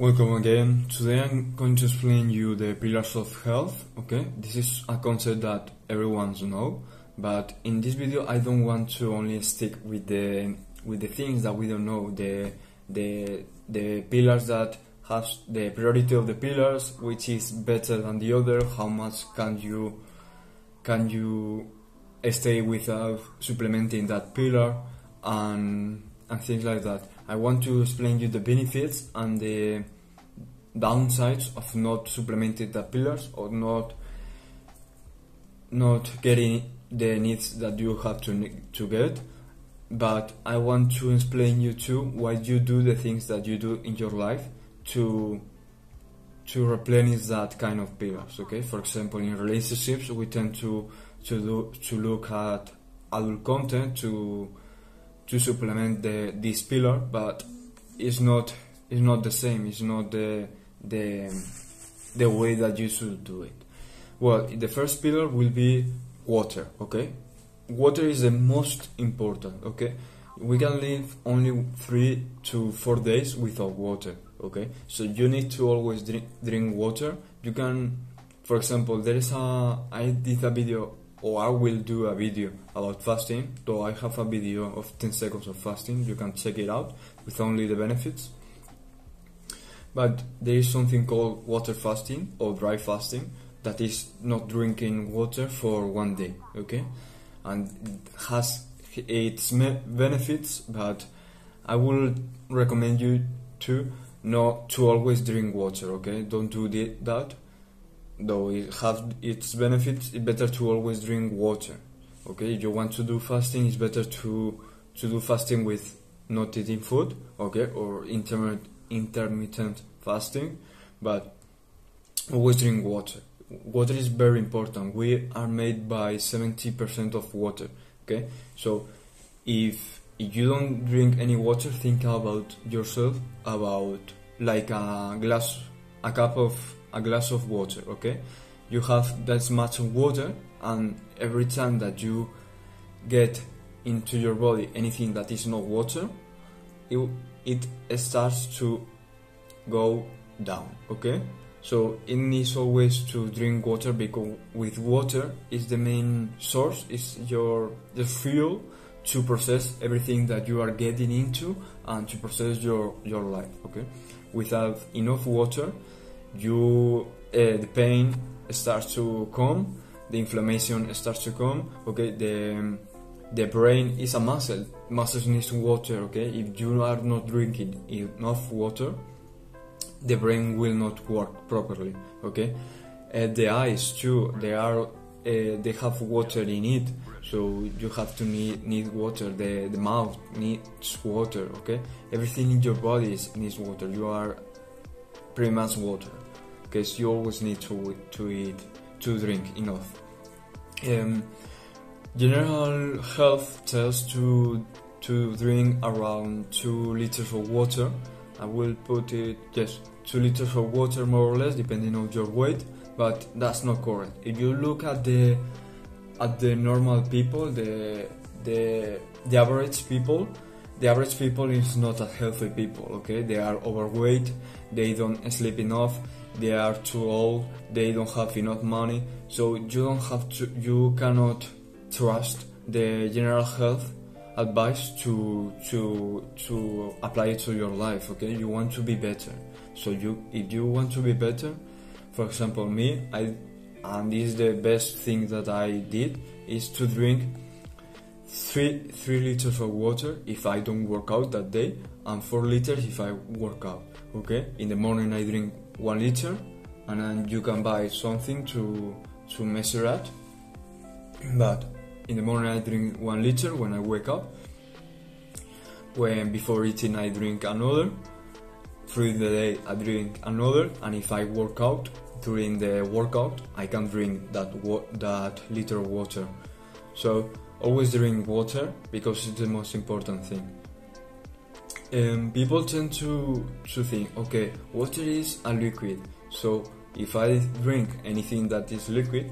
Welcome again. Today I'm going to explain you the pillars of health. Okay, this is a concept that everyone knows, but in this video I don't want to only stick with the things that we don't know. The pillars that have the priority of the pillars, which is better than the other. How much can you stay without supplementing that pillar and things like that. I want to explain you the benefits and the downsides of not supplementing the pillars or not getting the needs that you have to get. But I want to explain you too why you do the things that you do in your life to replenish that kind of pillars. Okay, for example, in relationships we tend to look at adult content to supplement this pillar, but it's not the same. It's not the way that you should do it. Well, the first pillar will be water. Okay, water is the most important. Okay, we can live only 3 to 4 days without water. Okay, so you need to always drink water. You can, for example, I did a video, or I will do a video about fasting, though I have a video of 10 seconds of fasting. You can check it out with only the benefits. But there is something called water fasting or dry fasting, that is not drinking water for 1 day, okay? And it has its benefits, but I will recommend you not to always drink water, okay? Don't do that. Though it has its benefits, it's better to always drink water. Okay, if you want to do fasting, it's better to do fasting with not eating food, okay, or intermittent fasting, but always drink water. Water is very important. We are made by 70% of water. Okay, so if you don't drink any water, think about yourself, about like a glass of water. Okay, you have that much water, and every time that you get into your body anything that is not water, it starts to go down. Okay, so it needs always to drink water, because with water is the main source, is the fuel to process everything that you are getting into and to process your life. Okay, without enough water, the pain starts to come, the inflammation starts to come. Okay, the brain is a muscle. Muscles need water. Okay, if you are not drinking enough water, the brain will not work properly. Okay, the eyes too, they have water in it, so you have to need water. The mouth needs water. Okay, everything in your body needs water. You are pretty much water. Okay, so you always need to drink enough. General health tells to drink around 2 liters of water. I will put it just 2 liters of water, more or less, depending on your weight, but that's not correct. If you look at the normal people, the average people, the average people is not a healthy people. Okay, they are overweight, they don't sleep enough, they are too old, they don't have enough money, so you cannot trust the general health advice to apply it to your life. Okay, you want to be better, so if you want to be better, for example, me, and this is the best thing that I did, is to drink 3 liters of water if I don't work out that day, and 4 liters if I work out. Okay, in the morning I drink 1 liter, and then you can buy something to measure that, but in the morning I drink 1 liter when I wake up. When before eating I drink another. Through the day I drink another, and if I work out, during the workout I can drink that liter of water. So always drink water, because it's the most important thing. People tend to think, okay, water is a liquid, so if I drink anything that is liquid,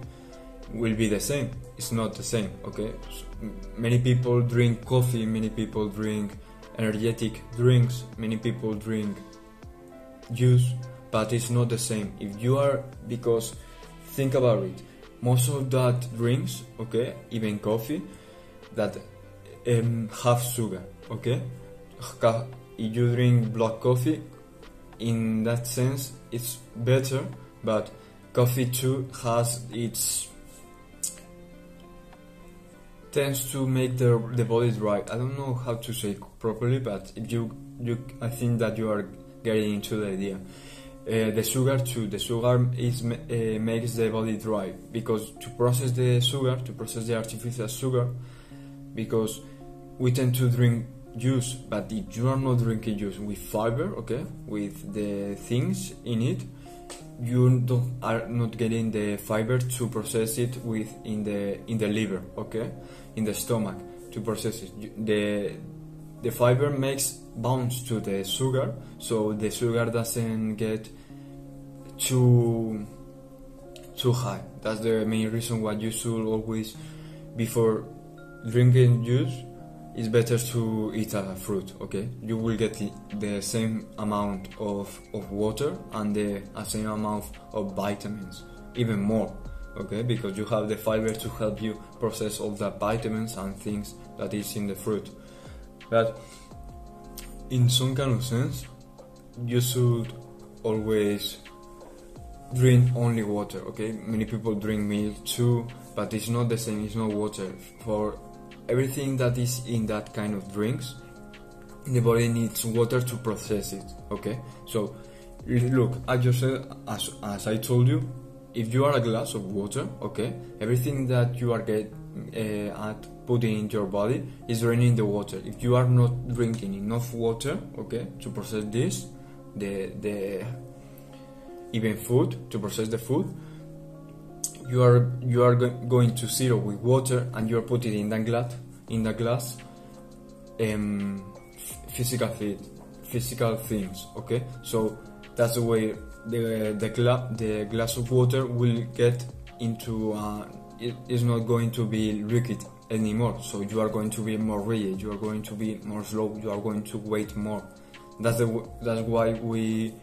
will be the same. It's not the same. Okay, so many people drink coffee, many people drink energetic drinks, many people drink juice, but it's not the same. If you are, because think about it, most of that drinks, okay, even coffee, that have sugar, okay. If you drink black coffee, in that sense, it's better, but coffee too has its tends to make the body dry. I don't know how to say it properly, but if you I think that you are getting into the idea. The sugar too. The sugar is makes the body dry, because to process the sugar, to process the artificial sugar, because we tend to drink juice, but if you are not drinking juice with fiber, okay, with the things in it, you are not getting the fiber to process it with in the liver, okay, in the stomach to process it. The fiber makes bounce to the sugar, so the sugar doesn't get too high. That's the main reason why you should always, before drinking juice, it's better to eat a fruit, okay? You will get the same amount of water and the same amount of vitamins, even more, okay? Because you have the fiber to help you process all the vitamins and things that is in the fruit. But in some kind of sense, you should always drink only water, okay? Many people drink milk too, but it's not the same, it's not water. For everything that is in that kind of drinks, the body needs water to process it, okay? So look, I just said, as I told you, if you are a glass of water, okay, everything that you are putting in your body is draining the water. If you are not drinking enough water, okay, to process this, the even food, to process the food, you are going to zero with water, and you are putting in the glass physical things, okay? So that's the way the glass of water will get into it is not going to be liquid anymore, so you are going to be more rigid, you are going to be more slow, you are going to wait more. That's why we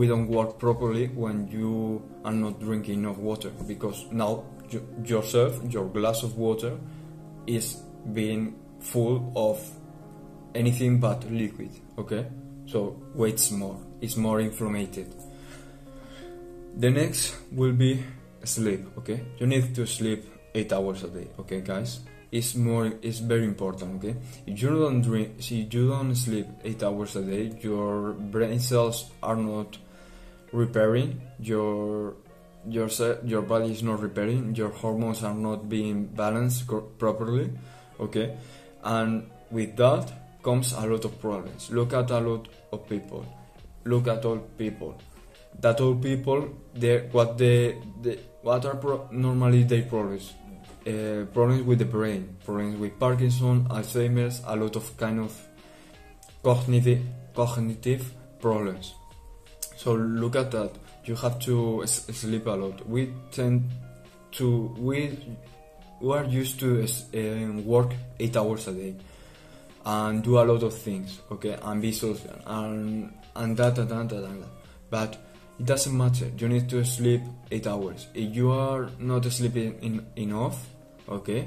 don't work properly when you are not drinking enough water, because now your glass of water is being full of anything but liquid, okay? So waits more, it's more inflamed. The next will be sleep, okay? You need to sleep 8 hours a day, okay, guys? It's very important, okay? If you don't sleep 8 hours a day, your brain cells are not repairing, your body is not repairing, your hormones are not being balanced properly, okay? And with that comes a lot of problems. Look at a lot of people. Look at old people. That old people, what are normally their problems? Problems with the brain, problems with Parkinson, Alzheimer's, a lot of kind of cognitive problems. So look at that. You have to sleep a lot. We are used to work 8 hours a day and do a lot of things, okay, and be social and that. But it doesn't matter. You need to sleep 8 hours. If you are not sleeping enough, okay,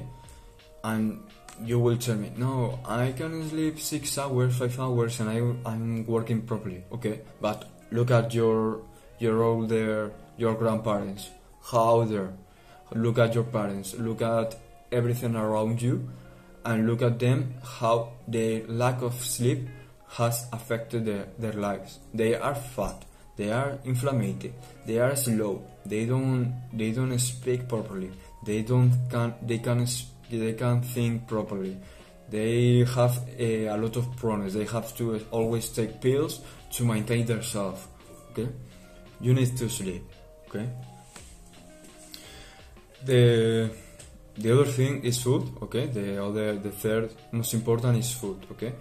and you will tell me, no, I can sleep 6 hours, 5 hours, and I'm working properly, okay, but look at your grandparents, how they're. Look at your parents, look at everything around you, and look at them, how the lack of sleep has affected their lives. They are fat, they are inflamed, they are slow, they don't speak properly, they can't think properly, they have a lot of problems, they have to always take pills to maintain themselves, okay? You need to sleep, okay? The other thing is food, okay? The third most important is food, okay?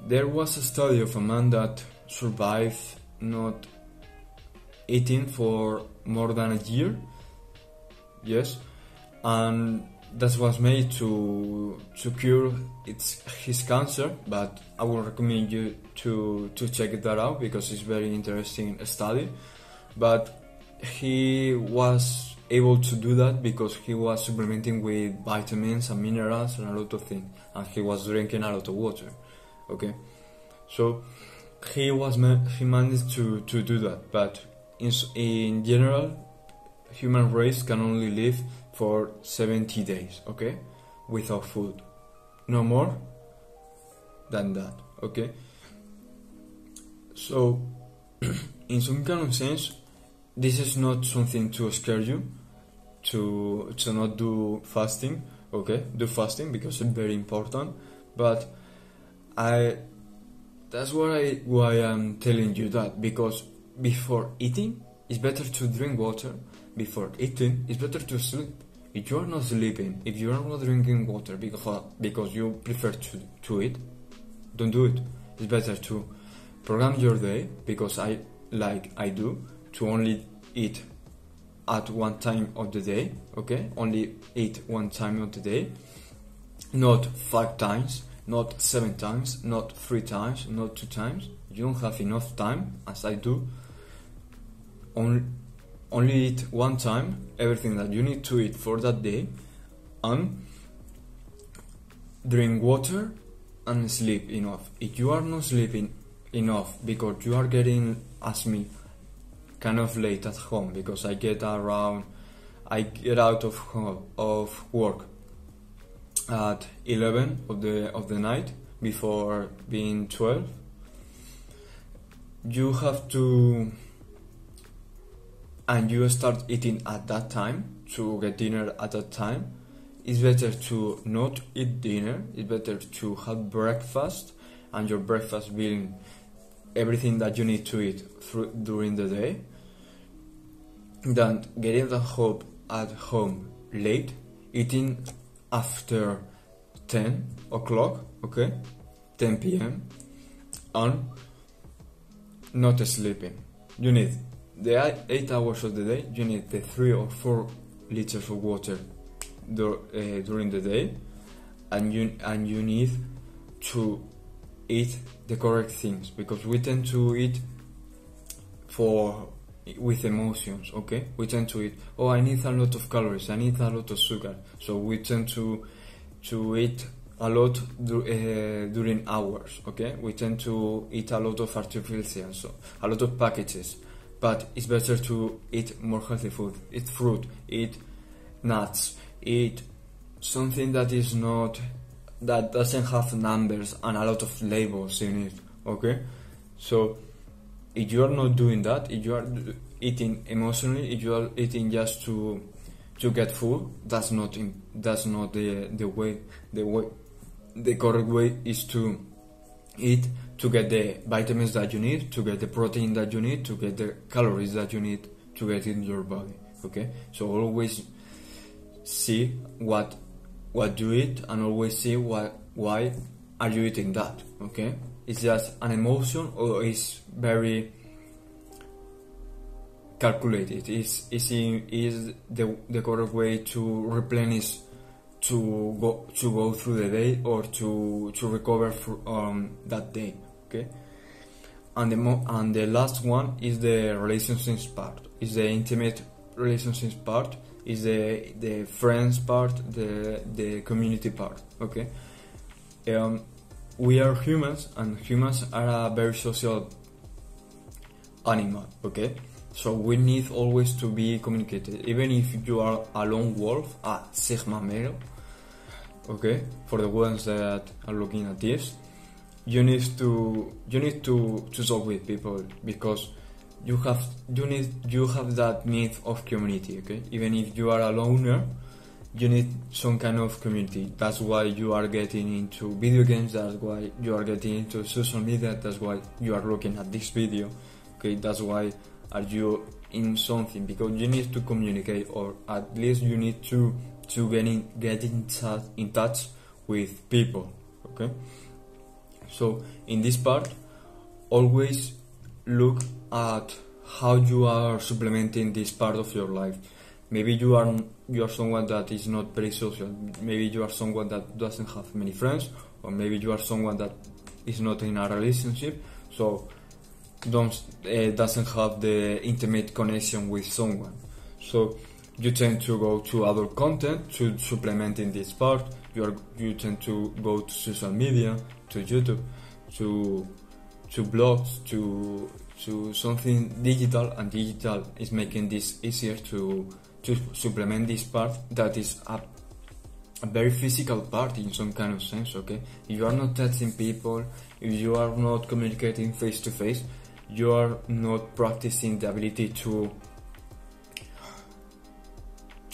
There was a study of a man that survived not eating for more than a year, yes, and that was made to cure his cancer, but I would recommend you to check that out because it's very interesting study. But he was able to do that because he was supplementing with vitamins and minerals and a lot of things, and he was drinking a lot of water. Okay, so he managed to do that, but in general, human race can only live for 70 days, okay, without food, no more than that, okay. So in some kind of sense, this is not something to scare you to not do fasting, okay. Do fasting because it's very important, but that's why I'm telling you that, because before eating it's better to drink water. Before eating it's better to sleep. If you are not sleeping, if you are not drinking water because you prefer to eat, don't do it. It's better to program your day, because I do, to only eat at one time of the day, okay? Only eat one time of the day, not 5 times, not 7 times, not 3 times, not 2 times. You don't have enough time, as I do. Only eat one time everything that you need to eat for that day, and drink water and sleep enough. If you are not sleeping enough because you are getting, as me, kind of late at home, because I get out of work at 11 of the night, before being 12. You have to, and you start eating at that time to get dinner at that time. It's better to not eat dinner. It's better to have breakfast, and your breakfast being everything that you need to eat during the day, than getting at home late, eating after 10 o'clock, okay, 10 p.m. and not sleeping. You need the 8 hours of the day. You need the 3 or 4 liters of water during the day, and you need to eat the correct things, because we tend to eat with emotions, okay. We tend to eat, oh, I need a lot of calories, I need a lot of sugar, so we tend to eat a lot during hours, okay. We tend to eat a lot of artificial, so a lot of packages. But it's better to eat more healthy food. Eat fruit, eat nuts, eat something that doesn't have numbers and a lot of labels in it, okay. So if you are not doing that, if you are eating emotionally, if you are eating just to get food, that's not the way. The correct way is to eat to get the vitamins that you need, to get the protein that you need, to get the calories that you need to get in your body, okay. So always see what you eat, and always see why are you eating that, okay. It's just an emotion, or it's very calculated? Is the correct way to replenish, to go through the day, or to recover that day, okay. And the last one is the relationships part, is the intimate relationships part, is the friends part, the community part, okay. We are humans, and humans are a very social animal, okay. So we need always to be communicated, even if you are a lone wolf, a sigma male, okay. For the ones that are looking at this, you need to talk with people, because you have that need of community, okay. Even if you are a loner, you need some kind of community. That's why you are getting into video games, that's why you are getting into social media, that's why you are looking at this video, okay. That's why are you in something, because you need to communicate, or at least you need to get in touch with people, okay. So in this part, always look at how you are supplementing this part of your life. Maybe you are someone that is not very social. Maybe you are someone that doesn't have many friends, or maybe you are someone that is not in a relationship, so doesn't have the intimate connection with someone. So you tend to go to other content to supplement in this part. You tend to go to social media, to YouTube, to blogs, to something digital, and digital is making this easier to supplement this part that is a very physical part in some kind of sense, okay? If you are not touching people, if you are not communicating face to face, you are not practicing the ability to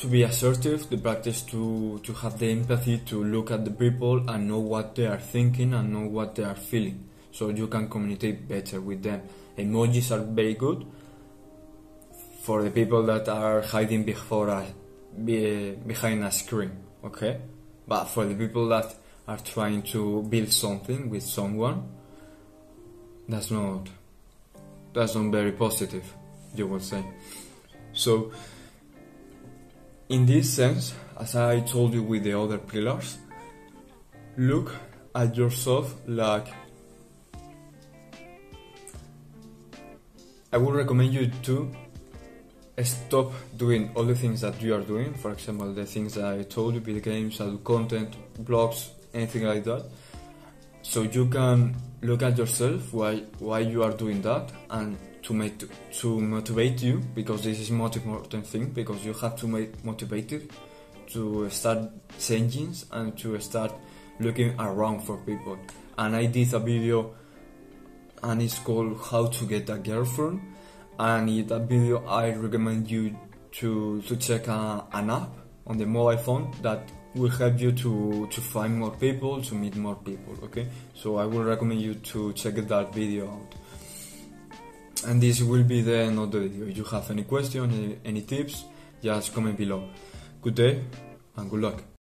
be assertive, the practice to have the empathy to look at the people and know what they are thinking and know what they are feeling, so you can communicate better with them. Emojis are very good for the people that are hiding behind a screen, okay? But for the people that are trying to build something with someone, that's not very positive, you would say. So in this sense, as I told you with the other pillars, look at yourself like, I would recommend you to stop doing all the things that you are doing. For example, the things that I told you, video games, content, blogs, anything like that. So you can look at yourself why you are doing that, and to motivate you, because this is the most important thing, because you have to make motivated to start changing and to start looking around for people. And I did a video and it's called How to Get a Girlfriend, and in that video I recommend you to check an app on the mobile phone that will help you to find more people, to meet more people, okay? So I will recommend you to check that video out. And this will be the end of the video. If you have any questions, any tips, just comment below. Good day and good luck.